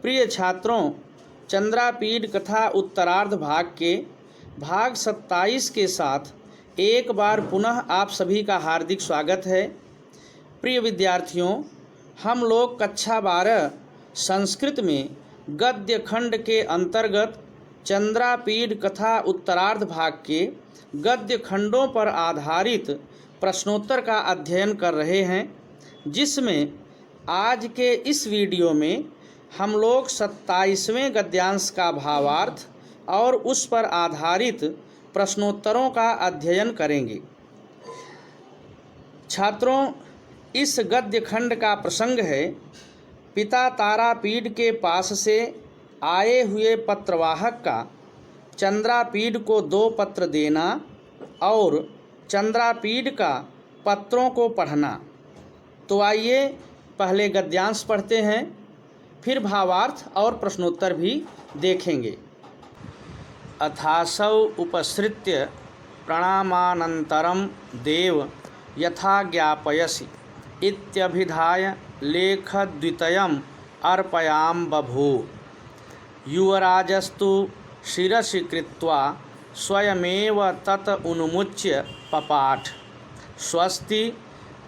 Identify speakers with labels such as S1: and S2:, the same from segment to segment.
S1: प्रिय छात्रों, चंद्रापीड कथा उत्तरार्ध भाग के भाग 27 के साथ एक बार पुनः आप सभी का हार्दिक स्वागत है। प्रिय विद्यार्थियों, हम लोग कक्षा 12 संस्कृत में गद्य खंड के अंतर्गत चंद्रापीड कथा उत्तरार्ध भाग के गद्य खंडों पर आधारित प्रश्नोत्तर का अध्ययन कर रहे हैं, जिसमें आज के इस वीडियो में हम लोग 27वें गद्यांश का भावार्थ और उस पर आधारित प्रश्नोत्तरों का अध्ययन करेंगे। छात्रों, इस गद्य खंड का प्रसंग है पिता तारापीड के पास से आए हुए पत्रवाहक का चंद्रापीड को 2 पत्र देना और चंद्रापीड का पत्रों को पढ़ना। तो आइए पहले गद्यांश पढ़ते हैं, फिर भावार्थ और प्रश्नोत्तर भी देखेंगे। अथासौ उपसृत्य प्रणामानन्तरं देव यथा ज्ञापयसि इत्यभिधाय लेखद्वितयम् अर्पयाम बभूव। युवराजस्तु शिरसि कृत्वा स्वयमेव तत उन्मुच्य पपाठ। स्वस्ति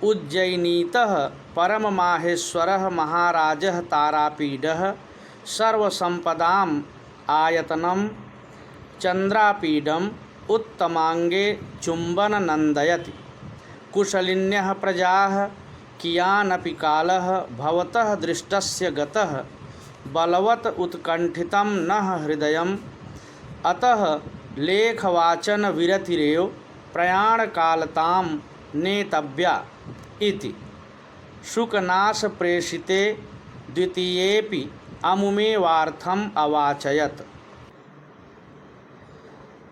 S1: उज्जयिनीतः परममाहेश्वरः महाराजः तारापीडः सर्वसंपदाम् आयतनं चंद्रापीडम् उत्तमांगे चुंबन नंदयति। कुशलिन्यः प्रजाः कियानपि कालः भवतः दृष्टस्य गतः बलवत् उत्कंठितं नः हृदयम्। अतः लेखवाचन विरतिरेव प्रयाणकालतां नेतव्या इति। शुकनाश प्रेषिते द्वितीयेऽपि अमुमेवार्थम् अवाचयत्।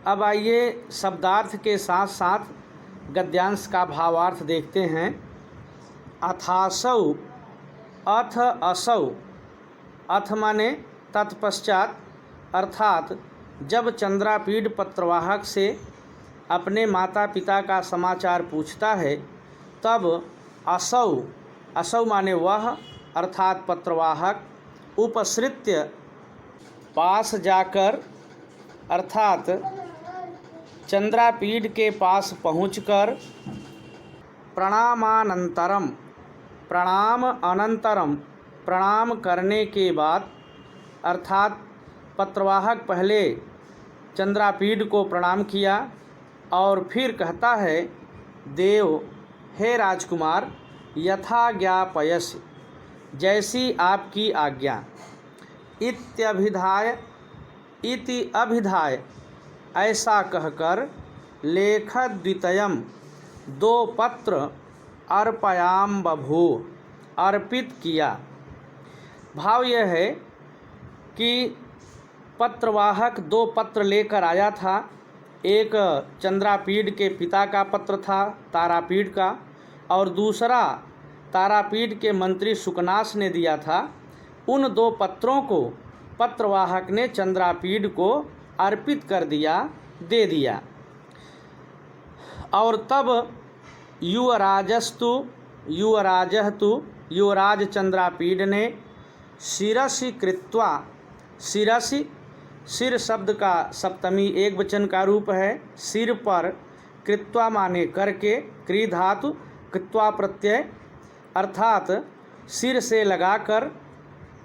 S1: अब आइए शब्दार्थ के साथ साथ गद्यांश का भावार्थ देखते हैं। अथासौ, अथ असौ, अथ माने तत्पश्चात, अर्थात जब चंद्रापीड पत्रवाहक से अपने माता पिता का समाचार पूछता है, तब असौ, असौ माने वह, अर्थात पत्रवाहक, उपसृत्य पास जाकर, अर्थात चंद्रापीड के पास पहुंचकर, प्रणामानंतरम, प्रणाम अनंतरम, प्रणाम करने के बाद, अर्थात पत्रवाहक पहले चंद्रापीड को प्रणाम किया और फिर कहता है, देव, हे राजकुमार, यथा ज्ञापयसि, जैसी आपकी आज्ञा। इत्यभिधाय, इति अभिधाय, ऐसा कहकर, लेखद्वितयम्, 2 पत्र, अर्पयाम बभूव, अर्पित किया। भाव यह है कि पत्रवाहक 2 पत्र लेकर आया था। एक चंद्रापीड के पिता का पत्र था तारापीड का, और दूसरा तारापीड के मंत्री शुकनाश ने दिया था। उन 2 पत्रों को पत्रवाहक ने चंद्रापीड को अर्पित कर दिया, दे दिया। और तब युवराजस्तु, युवराज चंद्रापीड ने शिरसि कृत्वा, शिरसि, सिर शब्द का सप्तमी एकवचन का रूप है, सिर पर, कृत्वा माने करके, क्री धातु, कृत्वा प्रत्यय, अर्थात सिर से लगाकर,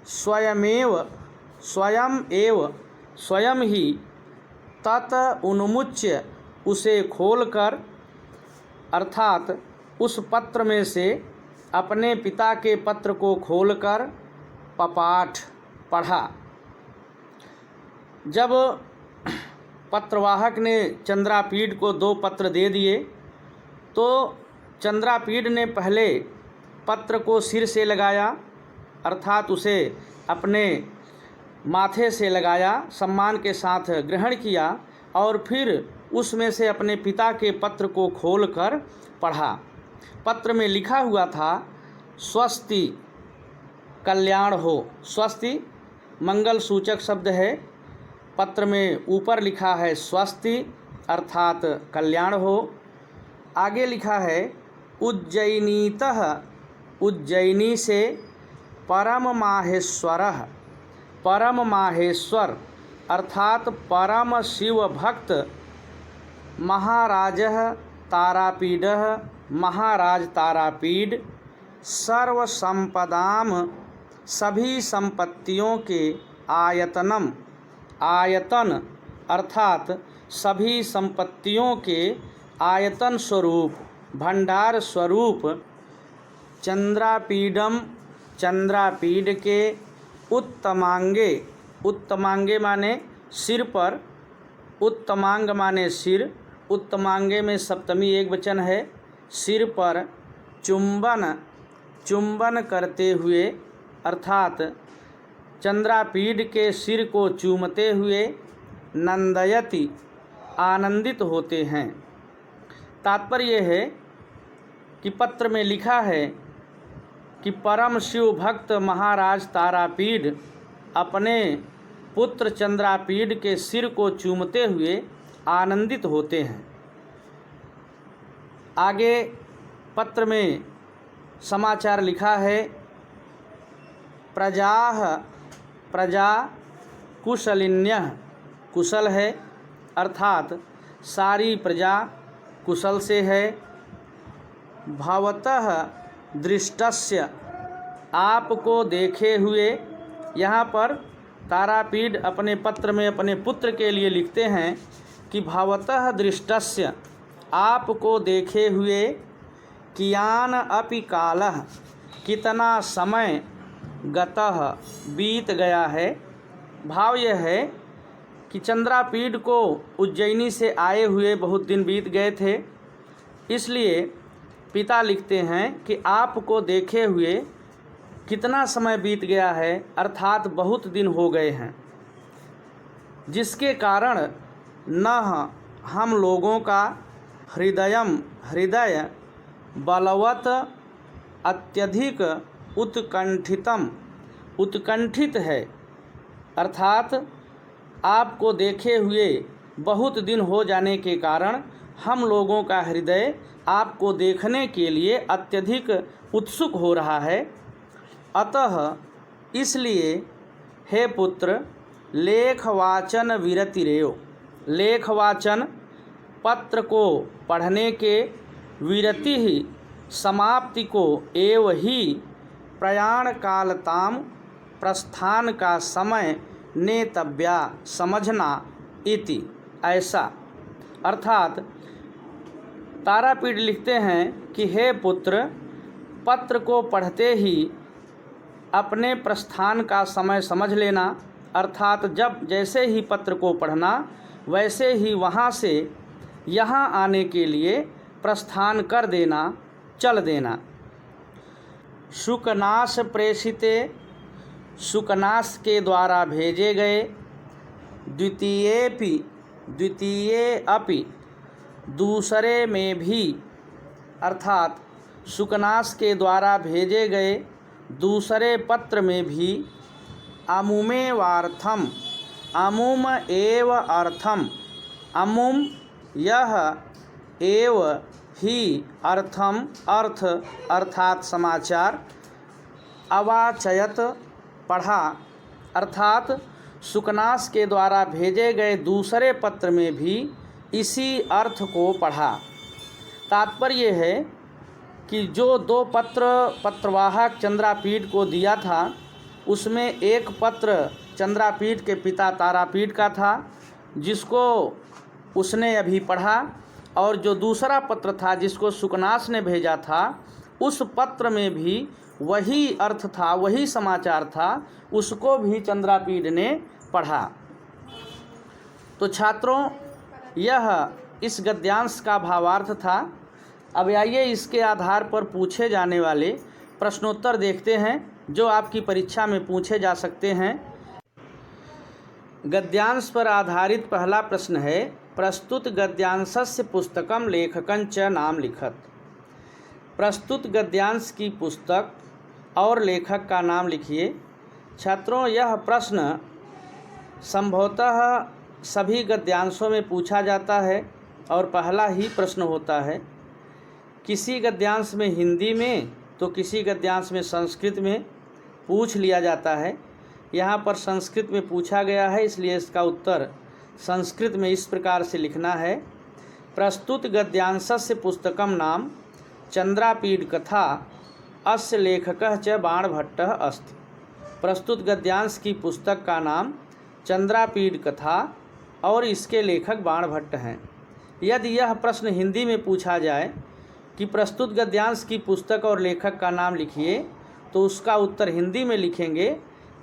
S1: स्वयमेव, स्वयं एव, स्वयं ही, तत उन्मुच्य, उसे खोलकर, अर्थात उस पत्र में से अपने पिता के पत्र को खोलकर, पपाठ, पढ़ा। जब पत्रवाहक ने चंद्रापीड को 2 पत्र दे दिए, तो चंद्रापीड ने पहले पत्र को सिर से लगाया, अर्थात उसे अपने माथे से लगाया, सम्मान के साथ ग्रहण किया, और फिर उसमें से अपने पिता के पत्र को खोलकर पढ़ा। पत्र में लिखा हुआ था, स्वस्ति, कल्याण हो। स्वस्ति मंगल सूचक शब्द है। पत्र में ऊपर लिखा है स्वस्ति, अर्थात कल्याण हो। आगे लिखा है उज्जयिनीतः, उज्जयिनी से परम माहेश्वरः, परम माहेश्वर अर्थात परम शिव भक्त महाराजः तारापीडः महाराज तारापीड सर्वसंपदाम सभी संपत्तियों के आयतनम आयतन अर्थात सभी संपत्तियों के आयतन स्वरूप भंडार स्वरूप चंद्रापीडम चंद्रापीड के उत्तमांगे उत्तमांगे माने सिर पर उत्तमांग माने सिर उत्तमांगे में सप्तमी एक वचन है सिर पर चुंबन करते हुए अर्थात चंद्रापीड के सिर को चूमते हुए नंदयति आनंदित होते हैं। तात्पर्य है कि पत्र में लिखा है कि परम शिव भक्त महाराज तारापीड अपने पुत्र चंद्रापीड के सिर को चूमते हुए आनंदित होते हैं। आगे पत्र में समाचार लिखा है प्रजा कुशलिन्यः कुशल है अर्थात सारी प्रजा कुशल से है। भवतः दृष्टस्य आपको देखे हुए, यहाँ पर तारापीड अपने पत्र में अपने पुत्र के लिए लिखते हैं कि भवतः दृष्टस्य आपको देखे हुए कियान अपि कालः कितना समय गतः बीत गया है। भाव यह है कि चंद्रापीड को उज्जैनी से आए हुए बहुत दिन बीत गए थे, इसलिए पिता लिखते हैं कि आपको देखे हुए कितना समय बीत गया है अर्थात बहुत दिन हो गए हैं, जिसके कारण न हम लोगों का हृदय बलवत अत्यधिक उत्कंठित है अर्थात आपको देखे हुए बहुत दिन हो जाने के कारण हम लोगों का हृदय आपको देखने के लिए अत्यधिक उत्सुक हो रहा है। अतः इसलिए हे पुत्र लेखवाचन विरतिरेव लेखवाचन पत्र को पढ़ने के विरति ही समाप्ति को एव ही प्रयाण कालताम प्रस्थान का समय नेतव्या समझना इति ऐसा अर्थात तारापीड लिखते हैं कि हे पुत्र पत्र को पढ़ते ही अपने प्रस्थान का समय समझ लेना अर्थात जब जैसे ही पत्र को पढ़ना वैसे ही वहाँ से यहाँ आने के लिए प्रस्थान कर देना चल देना। शुकनाश प्रेषिते शुकनाश के द्वारा भेजे गए द्वितीय अपि दूसरे में भी अर्थात शुकनाश के द्वारा भेजे गए दूसरे पत्र में भी अमुमेवार्थम अमुम एव अर्थम अमुम यह एव ही अर्थम अर्थ अर्थात समाचार अवाचयत पढ़ा अर्थात शुकनाश के द्वारा भेजे गए दूसरे पत्र में भी इसी अर्थ को पढ़ा। तात्पर्य है कि जो दो पत्रवाहक चंद्रापीड को दिया था उसमें एक पत्र चंद्रापीड के पिता तारापीड का था जिसको उसने अभी पढ़ा, और जो दूसरा पत्र था जिसको शुकनाश ने भेजा था उस पत्र में भी वही अर्थ था, वही समाचार था, उसको भी चंद्रापीड ने पढ़ा। तो छात्रों यह इस गद्यांश का भावार्थ था। अब आइए इसके आधार पर पूछे जाने वाले प्रश्नोत्तर देखते हैं जो आपकी परीक्षा में पूछे जा सकते हैं। गद्यांश पर आधारित पहला प्रश्न है प्रस्तुत गद्यांशस्य पुस्तकम लेखकं च नाम लिखत। प्रस्तुत गद्यांश की पुस्तक और लेखक का नाम लिखिए। छात्रों यह प्रश्न संभवतः सभी गद्यांशों में पूछा जाता है और पहला ही प्रश्न होता है। किसी गद्यांश में हिंदी में तो किसी गद्यांश में संस्कृत में पूछ लिया जाता है। यहाँ पर संस्कृत में पूछा गया है, इसलिए इसका उत्तर संस्कृत में इस प्रकार से लिखना है। प्रस्तुत गद्यांशस्य पुस्तकम नाम चंद्रापीड कथा अस्य लेखकः च बाणभट्टः अस्ति। प्रस्तुत गद्यांश की पुस्तक का नाम चंद्रापीड कथा और इसके लेखक बाणभट्ट हैं। यदि यह प्रश्न हिंदी में पूछा जाए कि प्रस्तुत गद्यांश की पुस्तक और लेखक का नाम लिखिए, तो उसका उत्तर हिंदी में लिखेंगे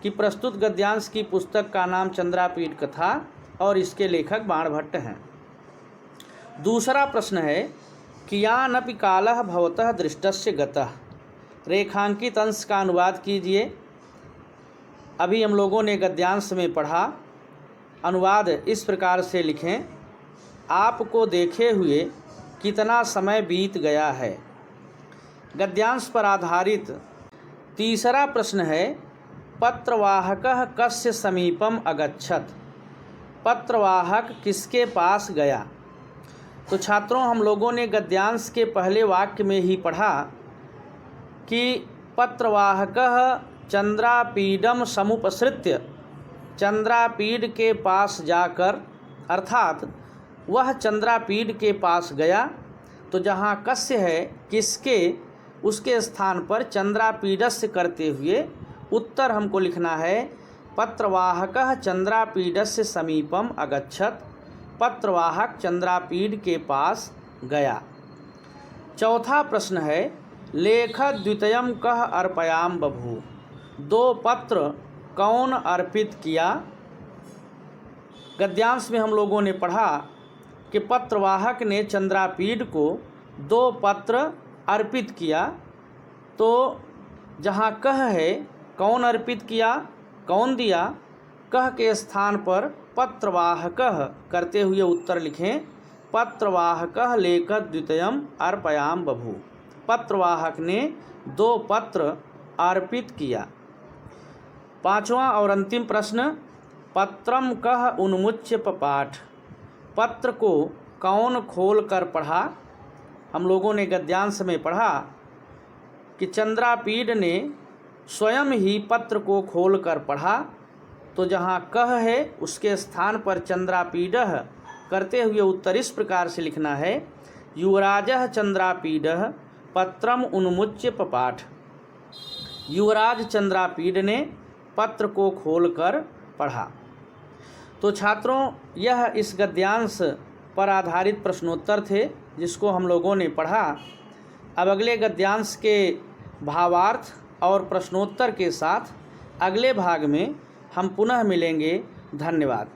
S1: कि प्रस्तुत गद्यांश की पुस्तक का नाम चंद्रापीड कथा और इसके लेखक बाणभट्ट हैं। दूसरा प्रश्न है कि यानपि कालः भवतः दृष्टस्य गतः। रेखांकित अंश का अनुवाद कीजिए। अभी हम लोगों ने गद्यांश में पढ़ा, अनुवाद इस प्रकार से लिखें, आपको देखे हुए कितना समय बीत गया है। गद्यांश पर आधारित तीसरा प्रश्न है पत्रवाहकः कस्य समीपम अगच्छत। पत्रवाहक किसके पास गया। तो छात्रों, हम लोगों ने गद्यांश के पहले वाक्य में ही पढ़ा कि पत्रवाहकः चंद्रापीडम समुपसृत्य, चंद्रापीड के पास जाकर, अर्थात वह चंद्रापीड के पास गया। तो जहाँ कस्य है किसके, उसके स्थान पर चंद्रापीडस्य करते हुए उत्तर हमको लिखना है पत्रवाहकः चंद्रापीडस्य समीपम अगच्छत। पत्रवाहक चंद्रापीड के पास गया। चौथा प्रश्न है लेखद्वितयं कः अर्पयाम बभूव। दो पत्र कौन अर्पित किया। गद्यांश में हम लोगों ने पढ़ा कि पत्रवाहक ने चंद्रापीड को दो पत्र अर्पित किया। तो जहाँ कह है कौन अर्पित किया, कौन दिया, कह के स्थान पर पत्रवाहकः करते हुए उत्तर लिखें पत्रवाहकः लेखद्वितयं अर्पयाम बभूव। पत्रवाहक ने दो पत्र अर्पित किया। पांचवा और अंतिम प्रश्न पत्रम कः उन्मुच्य पपाठ। पत्र को कौन खोल कर पढ़ा। हम लोगों ने गद्यांश में पढ़ा कि चंद्रापीड ने स्वयं ही पत्र को खोल कर पढ़ा। तो जहाँ कह है उसके स्थान पर चंद्रापीडः करते हुए उत्तर इस प्रकार से लिखना है युवराजः चंद्रापीडः पत्रम उन्मुच्य पपाठ। युवराज चंद्रापीड ने पत्र को खोलकर पढ़ा। तो छात्रों, यह इस गद्यांश पर आधारित प्रश्नोत्तर थे जिसको हम लोगों ने पढ़ा। अब अगले गद्यांश के भावार्थ और प्रश्नोत्तर के साथ अगले भाग में हम पुनः मिलेंगे। धन्यवाद।